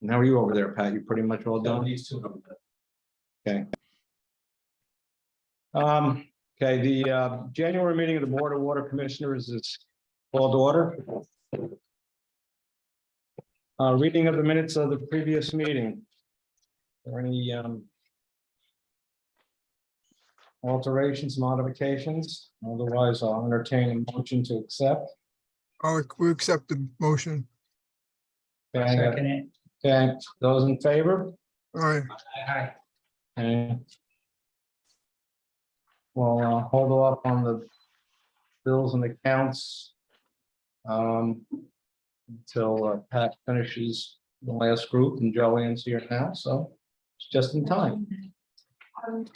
And how are you over there, Pat? You pretty much all done? These two. Okay. Okay, the January meeting of the Board of Water Commissioners is called to order. Reading of the minutes of the previous meeting. Are there any alterations, modifications? Otherwise, I'll entertain a motion to accept. We accept the motion. Okay, okay, those in favor? All right, Aye. Okay. Well, hold off on the bills and accounts until Pat finishes the last group, and Joanne's here now, so it's just in time. I don't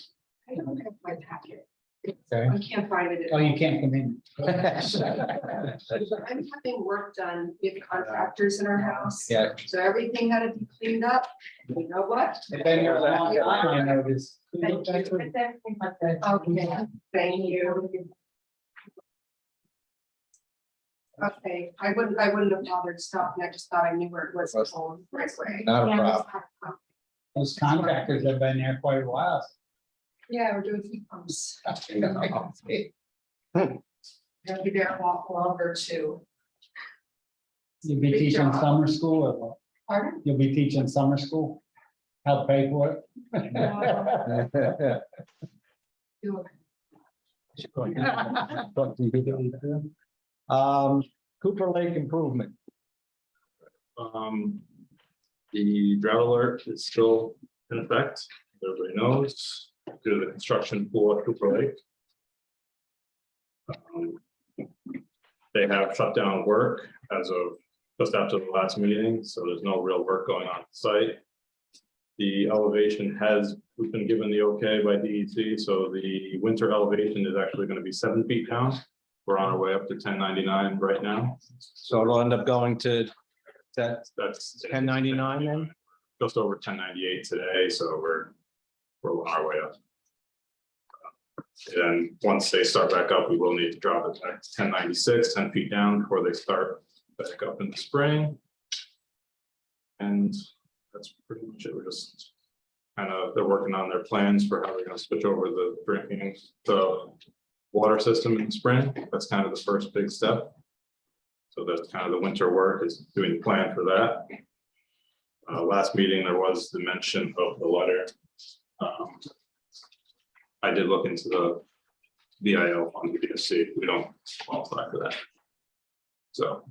have my packet. Okay. I can't find it. Oh, you can't come in. I'm having work done with contractors in our house. Yeah. So everything had to be cleaned up. You know what? I've been here a long time, I know this. Thank you. Okay, thank you. Okay, I wouldn't have bothered stopping. I just thought I knew where it was home right away. Not a Yeah, problem. Those contractors have been there quite a while. Yeah, we're doing heat pumps. You'll Gonna be there a lot longer too. be Big teaching job. summer school or what? Pardon? You'll be teaching summer school? Help pay for it? Do it. Cooper Lake improvement. The drought alert is still in effect, everybody knows, due to the construction for Cooper Lake. They have shut down work as of just after the last meeting, so there's no real work going on site. The elevation we've been given the okay by DEC, so the winter elevation is actually going to be 7 feet down. We're on our way up to 1099 right now. So it'll end up going to that That's 1099 then? just over 1098 today, so we're on our way up. And once they start back up, we will need to drop it back to 1096, 10 feet down before they start back up in the spring. And that's pretty much it. We're just they're working on their plans for how they're going to switch over the water system in the spring. That's kind of the first big step. So that's kind of the winter work, is doing the plan for that. Last meeting, there was the mention of the letter. I did look into the VIL on the BSC. We don't qualify for that. So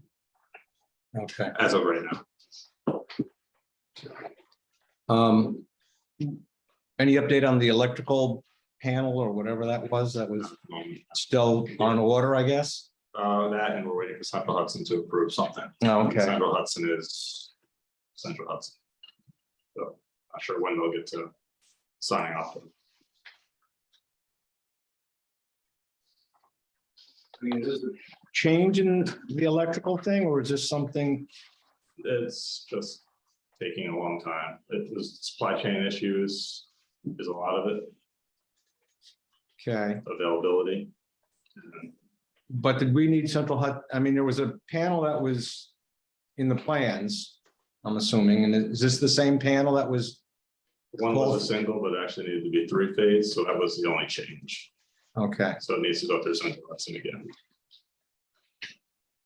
Okay. as of right now. Any update on the electrical panel or whatever that was still on order, I guess? That, and we're waiting for Central Hudson to approve something. Oh, okay. Central Hudson is Central Hudson. So not sure when they'll get to signing off. I mean, is it change in the electrical thing, or is this something? It's just taking a long time. It was supply chain issues is a lot of it, Okay, availability. And but did we need Central Hudson? I mean, there was a panel that was in the plans, I'm assuming, and is this the same panel that was? one was a single, but it actually needed to be 3-phase, so that was the only change. Okay, So it needs to go through Central Hudson again.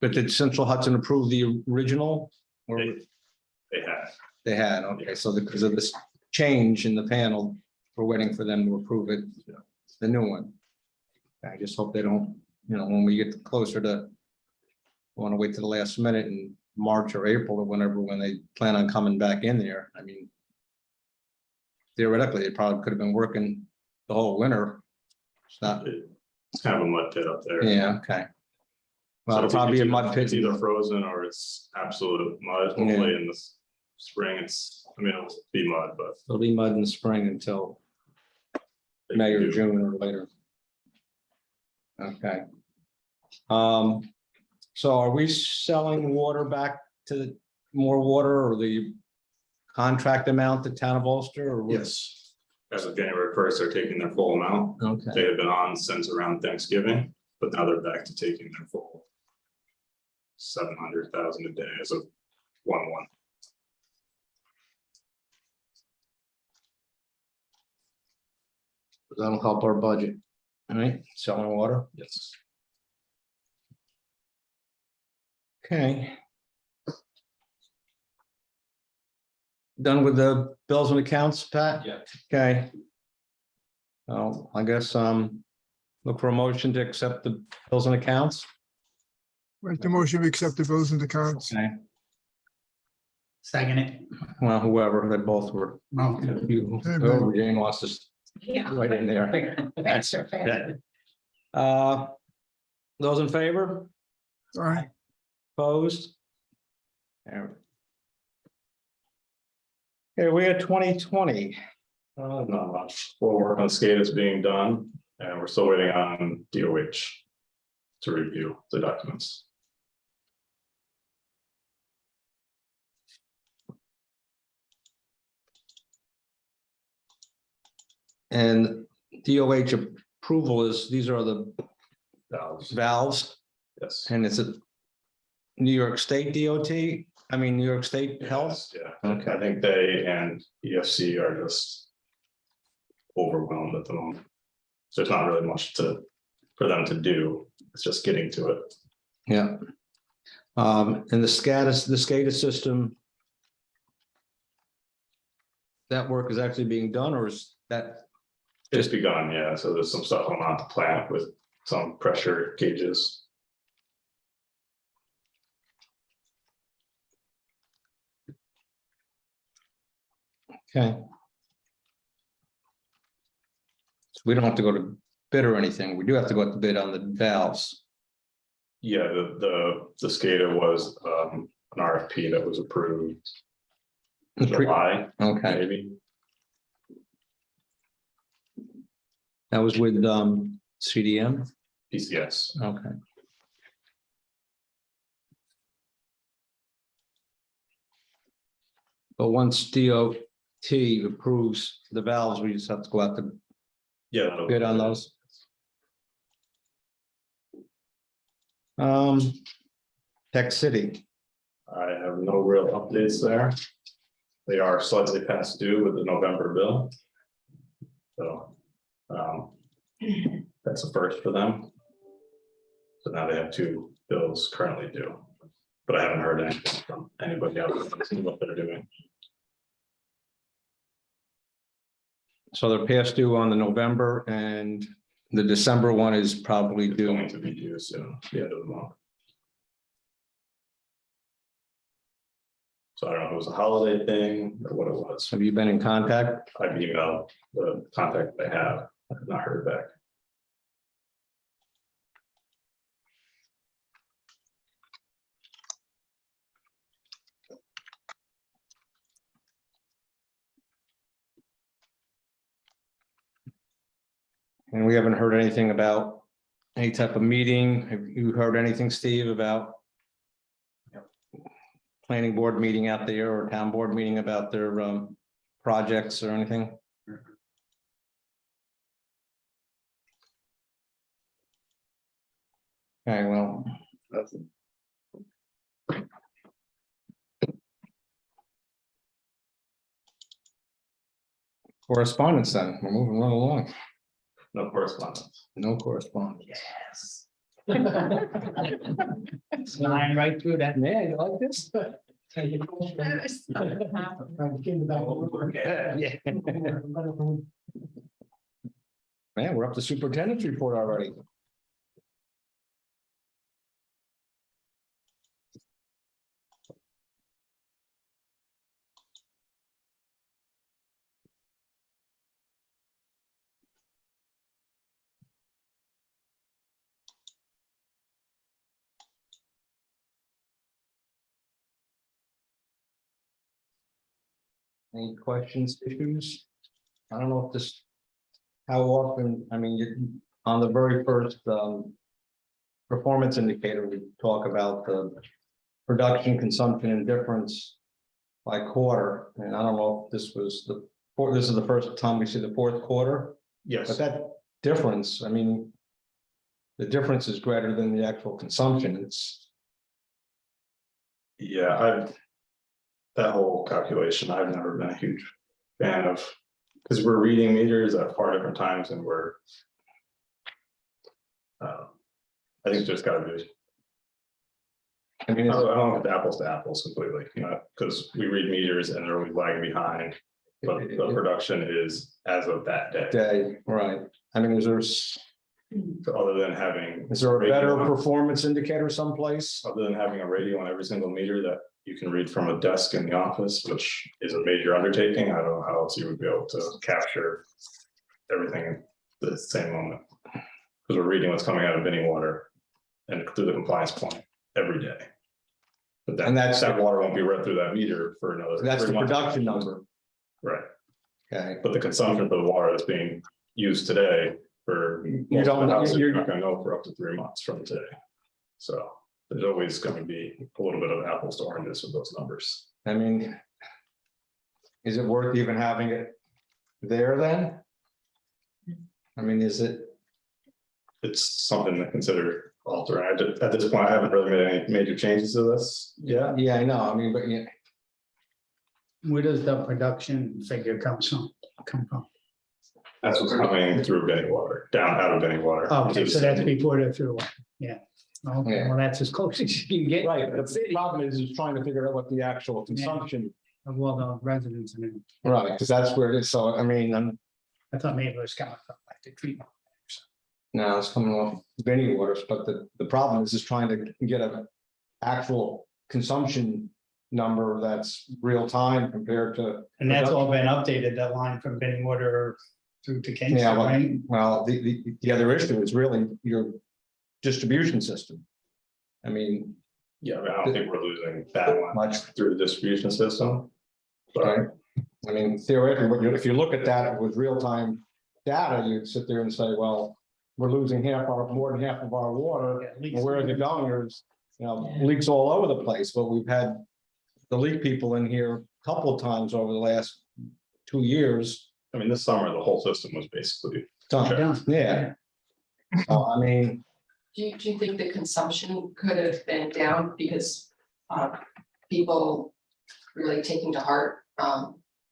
but did Central Hudson approve the original? Or They had. they had, okay, so because of this change in the panel, we're waiting for them to approve it, the new one. I just hope they don't, when we get closer to, want to wait to the last minute in March or April or whenever, when they plan on coming back in there. I mean, theoretically, it probably could have been working the whole winter. It's not, It's kind of a mud pit up there. yeah, okay. Well, So it'll probably be a mud pit. It's either frozen or it's absolute mud. Hopefully in the spring, it'll be mud, but It'll be mud in the spring until they May or do- June or later. Okay. So are we selling water back to more water, or the contract amount to town of Ulster, or? what? Yes. As of January 1st, they're taking their full amount. Okay, They have been on since around Thanksgiving, but now they're back to taking their full 700,000 a day as of 1/1. That'll help our budget. All right, selling water. Yes. Okay. Done with the bills and accounts, Pat? Yeah. Okay. Well, I guess, look for a motion to accept the bills and accounts. Make the motion, we accept the bills and accounts. Okay, Second it. well, whoever, they both were. Okay. Whoever Jane wants to Yeah. right in there. Thanks, sir. Those in favor? All right, Opposed? There. Okay, we had 2020. Not much. Full work on skate is being done, and we're still waiting on DOH to review the documents. And DOH approval is, these are the Valves. valves, Yes. and it's a New York State DOT, I mean, New York State Health. Yeah, Okay. I think they and EFC are just overwhelmed at the moment. So there's not really much for them to do. It's just getting to it. Yeah. And the SCADA system. That work is actually being done, or is that, It's begun, yeah. So there's some stuff going on at the plant with some pressure gauges. okay? So we don't have to go to bid or anything. We do have to go to bid on the valves. Yeah, the SCADA was an RFP that was approved in July, Okay, maybe. that was with CDM. PCS. Okay. But once DOT approves the valves, we just have to go out to Yeah. that'll- bid on those. Tech City, I have no real updates there. They are slightly past due with the November bill. So that's a first for them. So now they have 2 bills currently due. But I haven't heard anything from anybody else on what they're doing. so they're past due on the November, and the December one is probably It's due. going to be due soon, the end of the month. So I don't know if it was a holiday thing or what it was. Have you been in contact? I've emailed the contact they have, I have not heard back. And we haven't heard anything about any type of meeting. Have you heard anything, Steve, about planning board meeting out there or town board meeting about their projects or anything? Okay, well. Correspondence then, we're moving right along. No correspondence. No correspondence. Yes. Slide right through that. Yeah, you like this? Man, we're up to superintendent's report already. Any questions, issues? I don't know if this, how often, I mean, on the very first performance indicator, we talk about the production, consumption, and difference by quarter, and I don't know if this was this is the first time we see the fourth quarter, but Yes, that difference, I mean, the difference is greater than the actual consumption. It's, yeah, that whole calculation, I've never been a huge fan of Because we're reading meters at far different times and we're. I think there's gotta be, I mean, I don't know if it's apples to apples completely, you know, because we read meters and they're always lagging behind. But the production is as of that day, day, right, I mean, so other than having. is there a better radio- performance indicator someplace? Other than having a radio on every single meter that you can read from a desk in the office, which is a major undertaking, I don't know how else you would be able to capture everything at the same moment. Because we're reading what's coming out of any water and through the compliance point every day. But And that's- that water won't be read through that meter for another. That's the 3 months. production number, Right, okay, but the consumption for the water that's being used today for. You most of the don't- houses, you're- You're not gonna know for up to 3 months from today. So there's always gonna be a little bit of apples to oranges with those numbers. I mean. Is it worth even having it there then? I mean, is it, It's something to consider altering. At this point, I haven't really made any major changes to this. Yeah. yeah, I know, I mean, but yeah, Where does the production figure come from? That's what's coming through Benny Water, down out of Benny Water. Okay, into so the that's city. before the through, yeah. Okay, Yeah. well, that's as close as you can get. right, to the the city problem is trying to figure out what the actual consumption, Of all the residents and everything. right, because that's where it is, so, I mean, I thought maybe it was coming from like the treatment. now it's coming off Benny waters, but the problem is trying to get a actual consumption number that's real time compared to. And that's all been updated, that line from Benning Water through to Yeah, Kingston, well, right? well, the other issue is really your distribution system. I mean, Yeah, I mean, I don't think we're losing that much much, through the distribution system. right? But I mean, theoretically, if you look at that with real-time data, you'd sit there and say, well, we're losing more than half of our water. At least- Well, where are the going? There's, leaks all over the place, but we've had the leak people in here a couple of times over the last 2 years. I mean, this summer, the whole system was basically, Done. Done. Yeah. So, I mean, Do you think the consumption could have been down because people really taking to heart,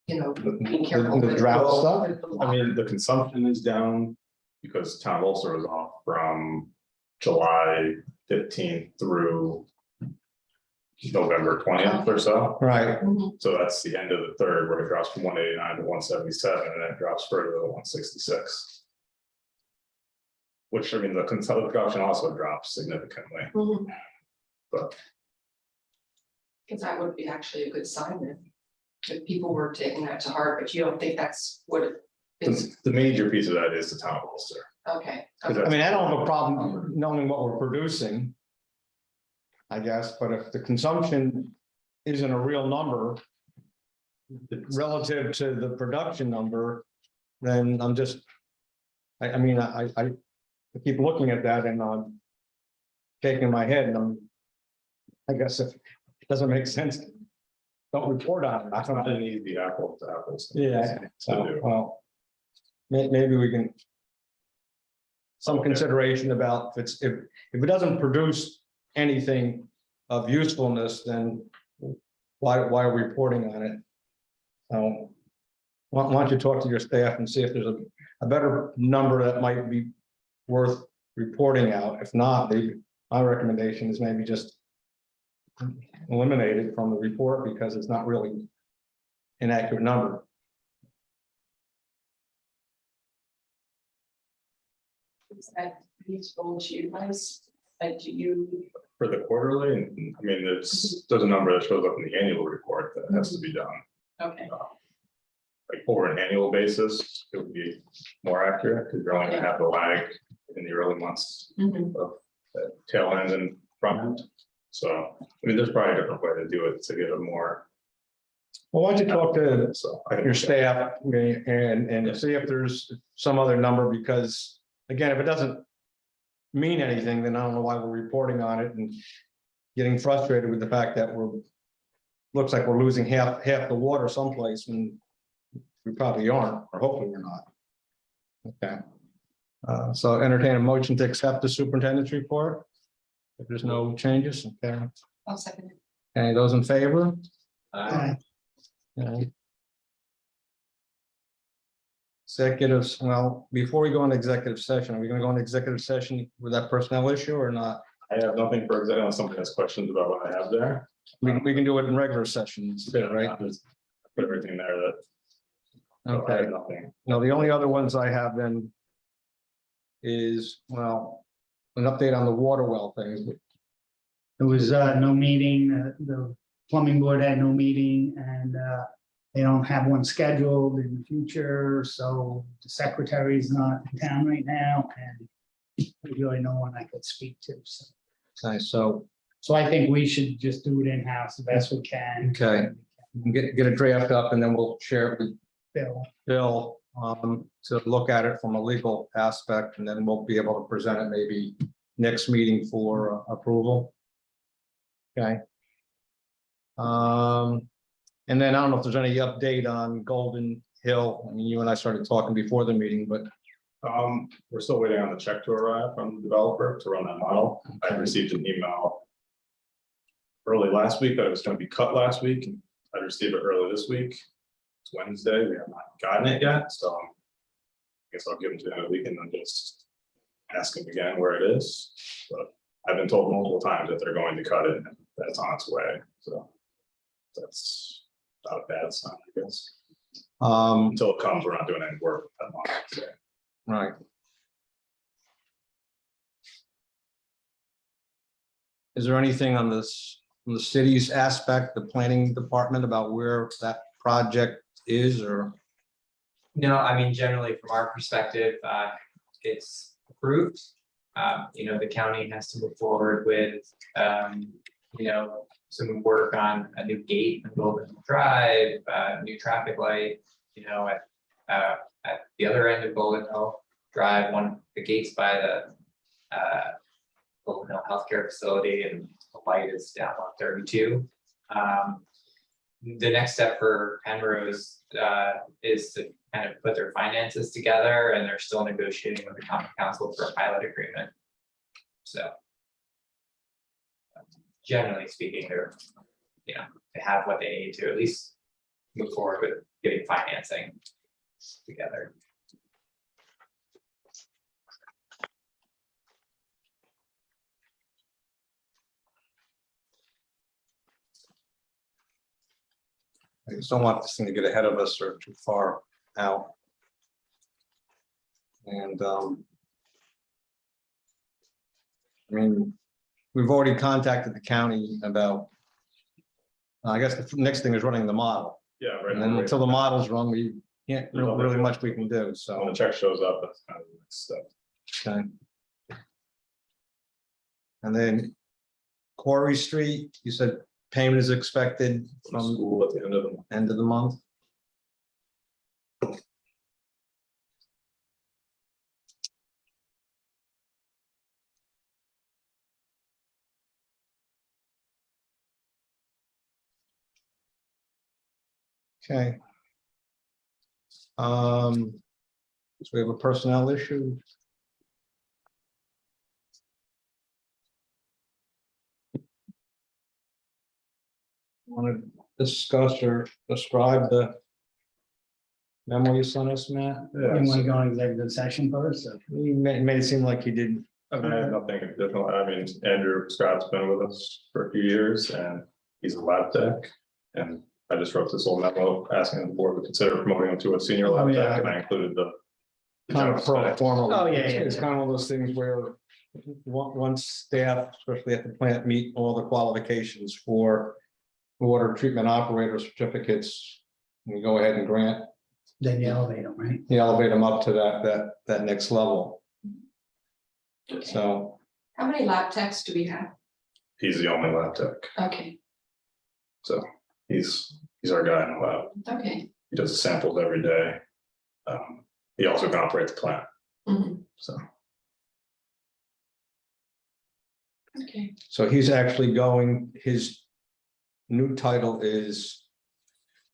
being careful? the with drought stuff? with the I water? mean, the consumption is down because town of Ulster was off from July 15th through November 20th or so. Right, Mhm. So that's the end of the third, where it drops from 189 to 177, and then it drops further to 166. Which, I mean, the consumption also drops significantly, Mhm. but Because that would be actually a good sign then, if people were taking that to heart, but you don't think that's what it is, the major piece of that is the town of Ulster. okay. I mean, I don't have a problem knowing what we're producing. I guess, but if the consumption isn't a real number relative to the production number, then I'm just. I mean, I keep looking at that and I'm shaking my head and I guess if it doesn't make sense, don't report on it. I don't Not know. an easy apples to apples. Yeah, To so, do. well, maybe we can. Some Okay. consideration about if it doesn't produce anything of usefulness, then why are we reporting on it? So, why don't you talk to your staff and see if there's a better number that might be worth reporting out? If not, my recommendation is maybe just eliminate it from the report because it's not really an accurate number. Is that useful to you guys? Like, do you, For the quarterly, and I mean, there's a number that shows up in the annual report that has to be done. okay, Like over an annual basis, it would be more accurate, because you're only gonna have the lag in the early months Mhm. of the tail end and front end. So, I mean, there's probably a different way to do it to get a more. Well, why don't you talk to So I can- your staff and see if there's some other number, because again, if it doesn't mean anything, then I don't know why we're reporting on it and getting frustrated with the fact that looks like we're losing half the water someplace when we probably aren't, or hopefully we're not. Okay. So entertain a motion to accept the superintendent's report. If there's no changes, okay. I'll second it. Any those in favor? Aye. Okay. executives, well, before we go into executive session, are we gonna go into executive session with that personnel issue or not? I have nothing for example, unless somebody has questions about what I have there. We can do it in regular sessions, too, right? Put everything there that. so I have Okay, Nothing. no, the only other ones I have then is, well, an update on the water well things. There was no meeting, the plumbing board had no meeting, and they don't have one scheduled in the future, so the secretary's not in town right now, and there's really no one I could speak to, so. Nice, so, So I think we should just do it in-house the best we can. okay, get a draft up and then we'll share it with Bill, Bill, to look at it from a legal aspect, and then we'll be able to present it maybe next meeting for approval. Okay. And then I don't know if there's any update on Golden Hill. I mean, you and I started talking before the meeting, but We're still waiting on the check to arrive from the developer to run that model. I received an email. Early last week that it was gonna be cut last week. I received it early this week. It's Wednesday, we have not gotten it yet, so. I guess I'll give them to the end of the week and then just ask them again where it is, but I've been told multiple times that they're going to cut it and that it's on its way, so. That's not a bad sign, I guess. Until it comes, we're not doing any work with that model, so. right. Is there anything on this, from the city's aspect, the planning department, about where that project is, or? No, I mean, generally from our perspective, it's approved. The county has to move forward with, some work on a new gate on Golden Hill Drive, new traffic light, at the other end of Golden Hill Drive, the gates by the Golden Hill Healthcare Facility, and the light is down on 32. The next step for Penrose is to kind of put their finances together, and they're still negotiating with the common council for a pilot agreement. So generally speaking, they have what they need to at least move forward with getting financing together. I just don't want this thing to get ahead of us or too far out. And I mean, we've already contacted the county about, I guess the next thing is running the model. Yeah, right. And then until the model's run, we can't really much we can do, When so. the check shows up, that's kind of the next step. Okay. And then Quarry Street, you said payment is expected From from school at the end of the month. end of the month? Okay. So we have a personnel issue. Want to discuss or describe the memo you sent us, Matt? you want to go in executive session first, or? He made it seem like he did. I have nothing additional. I mean, Andrew Scott's been with us for a few years and he's a lab tech. And I just wrote this little memo asking the board to consider promoting him to a senior lab Oh, yeah. tech, and I included the. Kind of pro forma. Oh, yeah, yeah, It's yeah. kind of one of those things where once staff, especially at the plant, meet all the qualifications for water treatment operator certificates, we go ahead and grant, Then you elevate them, right? you elevate them up to that next level. Okay. So, How many lab techs do we have? He's the only lab tech, Okay, so he's our guy in the lab. okay. He does the samples every day. He also can operate the plant, Mhm. so. Okay, so he's actually going, his new title is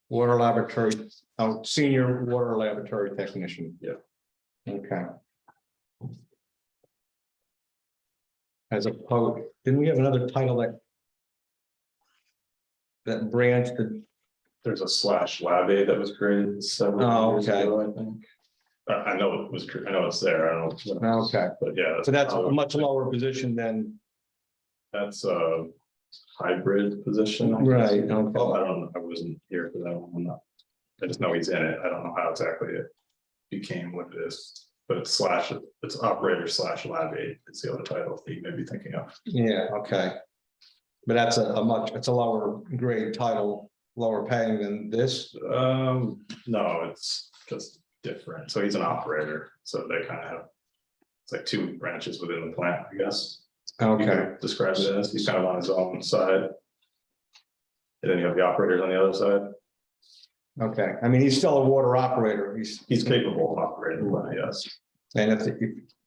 water laboratory, senior water laboratory technician. Yeah. Okay. As opposed, didn't we have another title that branched? There's a /lab aid that was created several Oh, years okay. ago, I think. I know it was, I know it's there, I don't know. Okay. But yeah. So that's a much lower position than, That's a hybrid position. I guess. Right, okay. Well, I don't, I wasn't here for that one, I'm not. I just know he's in it, I don't know how exactly it became what it is, but it's operator / lab aide, it's the other title you may be thinking of. yeah, okay. But that's it's a lower grade title, lower paying than this. No, it's just different, so he's an operator, so they kind of have. It's like two branches within the plant, I guess. You Okay, could describe it as, he's kind of on his own side. And then you have the operators on the other side. okay. I mean, he's still a water operator. He's capable of operating, but yes. And if,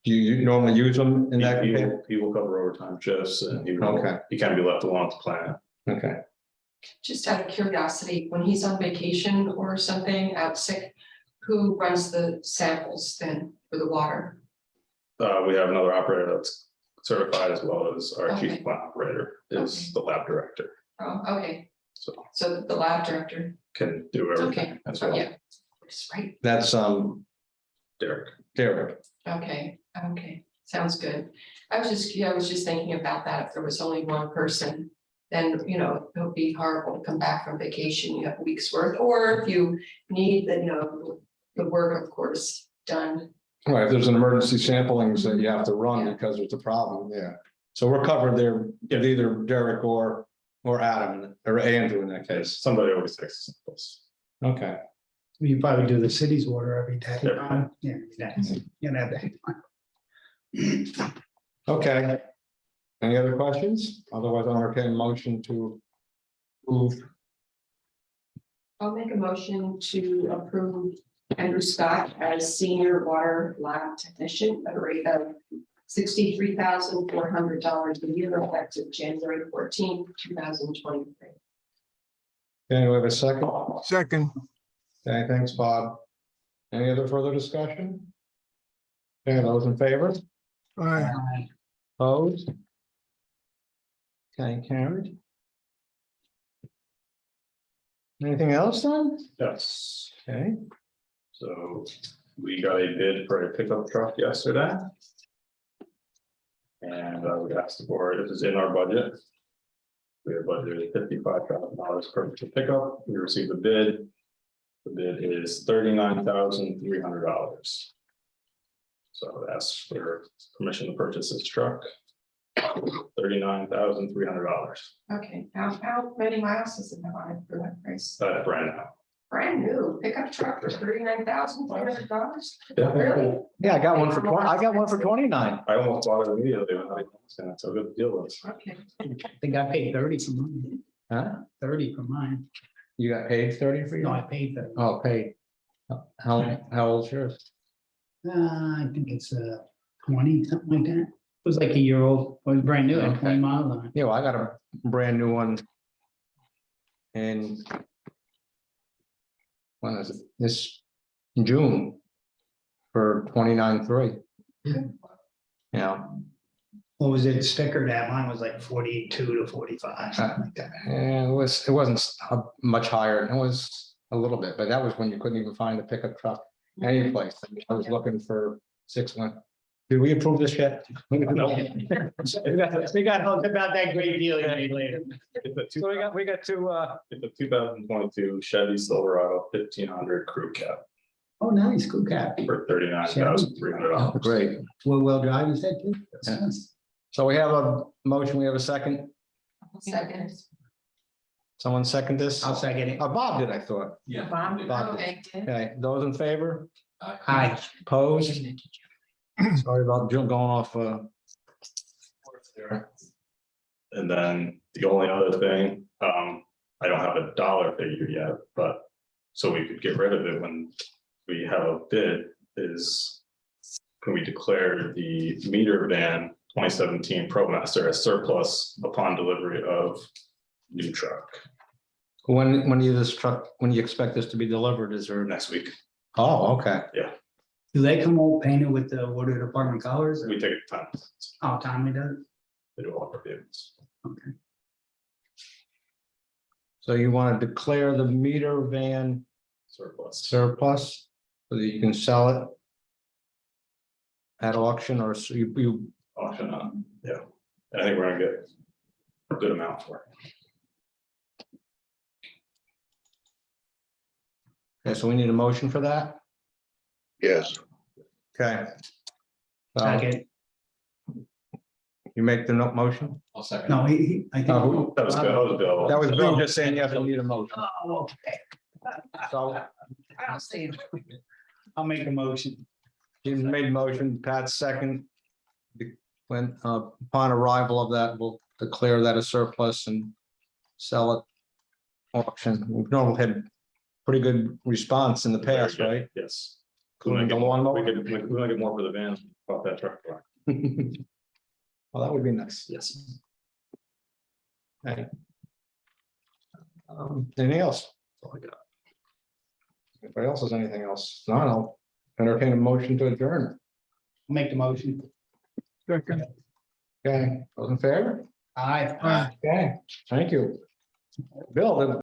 do you normally use them in that? He will cover overtime shifts and Okay. he can't be left alone to plan. Okay, Just out of curiosity, when he's on vacation or something, out sick, who runs the samples then for the water? We have another operator that's certified as well as our Okay. chief plant operator is the lab director, Oh, okay, so so the lab director, can do okay, everything as oh, well. yeah. That's right, that's Derek. Derek. okay, sounds good. I was just thinking about that, if there was only one person, then, you know, it would be horrible to come back from vacation, you have a week's worth, or if you need the, you know, the work, of course, done. Right, if there's an emergency sampling that you have to run Yeah. because there's a problem, yeah. So we're covered there, with either Derek or Adam, or Andrew in that case. Somebody always takes samples. Okay, You probably do the city's water every day. Every day. Yeah, exactly. You can have that. okay. Any other questions? Otherwise, I'll entertain a motion to move. I'll make a motion to approve Andrew Scott as senior water lab technician at a rate of $63,400 a year effective January 14, 2023. Okay, we have a second. Second, Okay, thanks, Bob. Any other further discussion? Okay, those in favor? aye, Opposed? Okay, carried. Anything else then? Yes, Okay, so we got a bid for a pickup truck yesterday. And I would ask the board, if it's in our budget. We have budgeted $55,000 per pickup, we received a bid. The bid is $39,300. So I would ask for permission to purchase this truck. $39,300, Okay, how many miles does it have on it for that price? brand new. Brand new pickup truck for $39,400? Yeah. Really? yeah, I got one for 29. I almost bought it immediately when I was gonna, so good deal was. Okay, I think I paid 30 for mine. Huh? 30 for mine. You got paid 30 for No, I you? paid 30. Oh, paid. How old's yours? I think it's 20, something like that. It was like a year old. It was brand new, had 20 Okay. miles on it. Yeah, well, I got a brand new one. And when is it? This June for 29.3. Yeah, What was it stickered at? Mine was like 42 to 45, something like that. and it wasn't much higher. It was a little bit, but that was when you couldn't even find a pickup truck any place. I was looking for 6 months. Did we approve this yet? We got hooked about that great deal you made later. So we got to It's a 2022 Chevy Silverado 1500 crew cab Oh, nice, cool cat. for $39,300. great. Four-wheel drive, you said too? Yeah. So we have a motion, we have a second. second. Someone second this? I'll second it. Bob did, I thought. Bob, Bob. okay. Okay, those in favor? Hi. Opposed? Sorry about Jill going off. And then the only other thing, I don't have a dollar figure yet, but so we could get rid of it when we have a bid is. Can we declare the meter van 2017 ProMaster as surplus upon delivery of new truck When do you expect this to be delivered? Is there? next week? Oh, okay. Do they come all painted with the water department colors? We take it time. Oh, Tommy does? They do all our vehicles. Okay. So you want to declare the meter van Surplus. surplus so that you can sell it at auction, or so you, auction on, yeah. And I think we're gonna get a good amount for it. okay, so we need a motion for that? Yes, Okay. So Second, you make the motion? I'll second. no, I think. Oh, That was good, that was Bill. That was Bill just saying yes, we need a motion. Oh, okay. So I'll say it. I'll make a motion. Jim made a motion, Pat second. When upon arrival of that, we'll declare that a surplus and sell it. Auction. We've normally had pretty good response in the past, Very good, right? Yes. Including the We lawnmower. could get more for the van, bought that truck. Well, that would be nice. Yes. Okay. Anything else? That's all I got. Anybody else has anything else? No, I'll entertain a motion to adjourn. Make the motion. Second. Okay, those in favor? Aye. Aye. Okay, thank you. Bill,